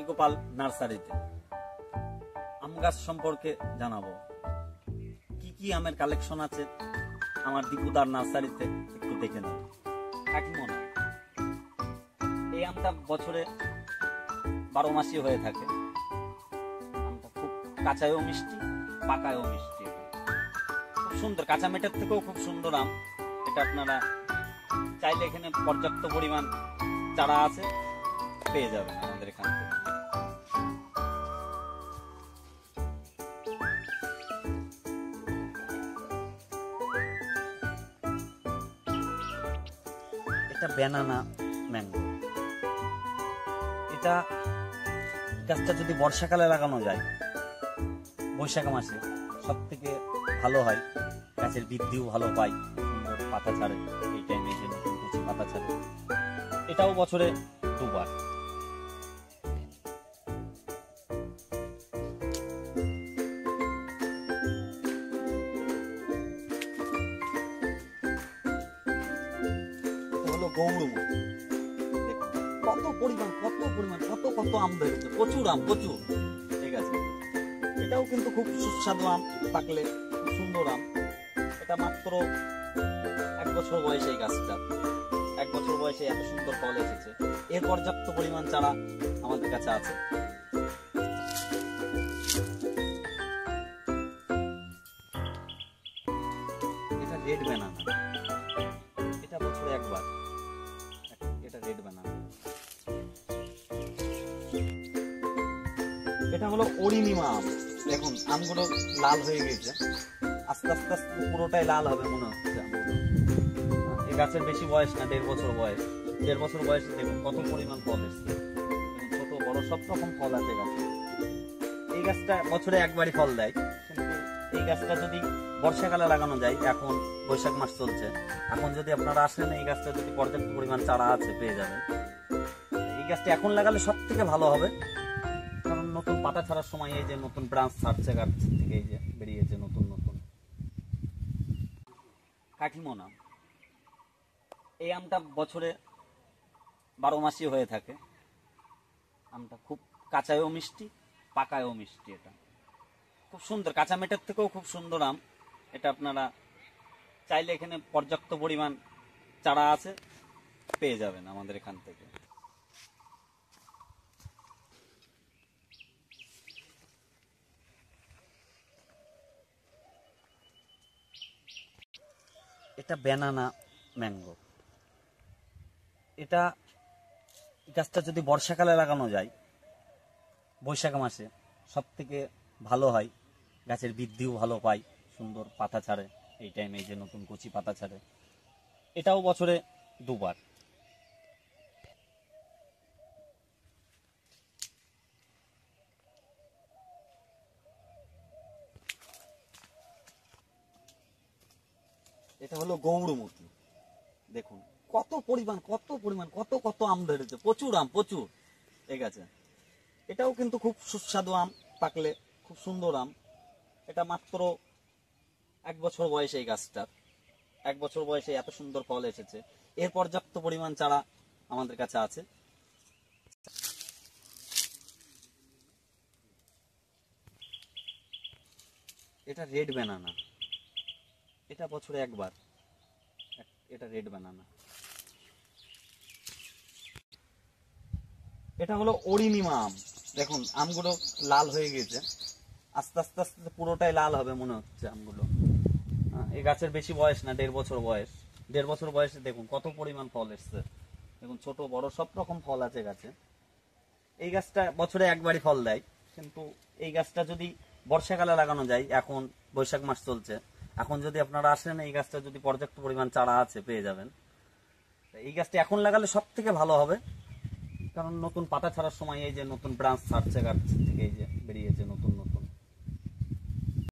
গোপাল নার্সারিতে আম গাছ সম্পর্কে জানাবো। কি কি আমের কালেকশন আছে আমার দীপুদার নার্সারিতে একটু দেখে নাও। কাকিমনা, এই আমটা বছরে 12 মাসই হয়ে থাকে। আমটা খুব কাঁচায়ও মিষ্টি, পাকায়ও মিষ্টি, খুব সুন্দর। কাঁচা মেটার থেকেও খুব সুন্দর আম এটা। আপনারা চাইলে এখানে পর্যাপ্ত পরিমাণ চারা আছে, পেয়ে যাবেন আমাদের এখান থেকে। এটা ব্যানানা ম্যাঙ্গো। এটা গাছটা যদি বর্ষাকালে লাগানো যায়, বৈশাখ মাসে সব থেকে ভালো হয়। গাছের বৃদ্ধিও ভালো পায়, সুন্দর পাতা ছাড়ে। এই টাইমে যে নতুন কুচি পাতা ছাড়ে। এটাও বছরে 2 বার। হলো গৌরমুখ। কত পরিমাণ কত আম ধরেছে, প্রচুর আম, প্রচুর। ঠিক আছে, এটাও কিন্তু খুব সুস্বাদু আম, পাকলে খুব সুন্দর আম। এটা মাত্র 1 বছর বয়সে এই গাছটা, 1 বছর বয়সে এত সুন্দর ফল এসেছে। এর পর্যাপ্ত পরিমাণ চারা আমাদের কাছে আছে। এটা রেড ব্যানানা, এটা বছরে 1 বার। এটা রেড ব্যানানা। এটা হলো অরিনিমা আম। দেখুন আমগুলো লাল হয়ে গেছে, আস্তে আস্তে পুরোটাই লাল হবে মনে হচ্ছে আমগুলো। এই গাছের বেশি বয়স না, 1.5 বছর বয়স। 1.5 বছর বয়সে দেখুন কত পরিমাণ ফল এসছে। ছোট বড় সব রকম ফল আছে গাছে। এই গাছটা বছরে 1 বারই ফল দেয়, কিন্তু এই গাছটা যদি বর্ষাকালে লাগানো যায়, এখন বৈশাখ মাস চলছে, এখন যদি আপনারা আসেন, এই গাছটা যদি পর্যাপ্ত পরিমাণ চারা আছে, পেয়ে যাবেন। এই গাছটা এখন লাগালে সব থেকে ভালো হবে, কারণ নতুন পাতা ছাড়ার সময় এই যে নতুন ব্রাঞ্চ ছাড়ছে গাছ থেকে, এই যে বেরিয়েছে নতুন নতুন। কাকিমনা, এই আমটা বছরে 12 মাসই হয়ে থাকে। আমটা খুব কাঁচায়ও মিষ্টি, পাকায়ও মিষ্টি। এটা খুব সুন্দর, কাঁচা মেটার থেকেও খুব সুন্দর আম এটা। আপনারা চাইলে এখানে পর্যাপ্ত পরিমাণ চারা আছে, পেয়ে যাবেন আমাদের এখান থেকে। এটা ব্যানানা ম্যাঙ্গো। এটা গাছটা যদি বর্ষাকালে লাগানো যায়, বৈশাখ মাসে সব থেকে ভালো হয়। গাছের বৃদ্ধিও ভালো পায়, সুন্দর পাতা ছাড়ে। এই টাইমে যে নতুন কুচি পাতা ছাড়ে। এটাও বছরে 2 বার। এটা হলো গৌরমুখী। দেখুন কত পরিমাণ কত আম ধরেছে, প্রচুর আম, প্রচুর। ঠিক আছে, এটাও কিন্তু খুব সুস্বাদু আম, পাকলে খুব সুন্দর আম। এটা মাত্র 1 বছর বয়সে এই গাছটার, 1 বছর বয়সে এত সুন্দর ফল এসেছে। এর পর্যাপ্ত পরিমাণ চারা আমাদের কাছে আছে। এটা রেড ব্যানানা, এটা বছরে 1 বার। এটা রেড ব্যানানা। এটা হলো অরিনিমা আম। দেখুন আমগুলো লাল হয়ে গেছে, আস্তে আস্তে পুরোটাই লাল হবে মনে হচ্ছে আমগুলো। এই গাছের বেশি বয়স না, 1.5 বছর বয়স। 1.5 বছর বয়সে দেখুন কত পরিমাণ ফল এসছে। দেখুন ছোট বড় সব রকম ফল আছে গাছে। এই গাছটা বছরে 1 বারই ফল দেয়, কিন্তু এই গাছটা যদি বর্ষাকালে লাগানো যায়, এখন বৈশাখ মাস চলছে, এখন যদি আপনারা আসেন, এই গাছটা যদি পর্যাপ্ত পরিমাণ চারা আছে, পেয়ে যাবেন। এই গাছটা এখন লাগালে সব থেকে ভালো হবে, কারণ নতুন পাতা ছাড়ার সময় এই যে নতুন ব্রাঞ্চ ছাড়ছে গাছ থেকে, এই যে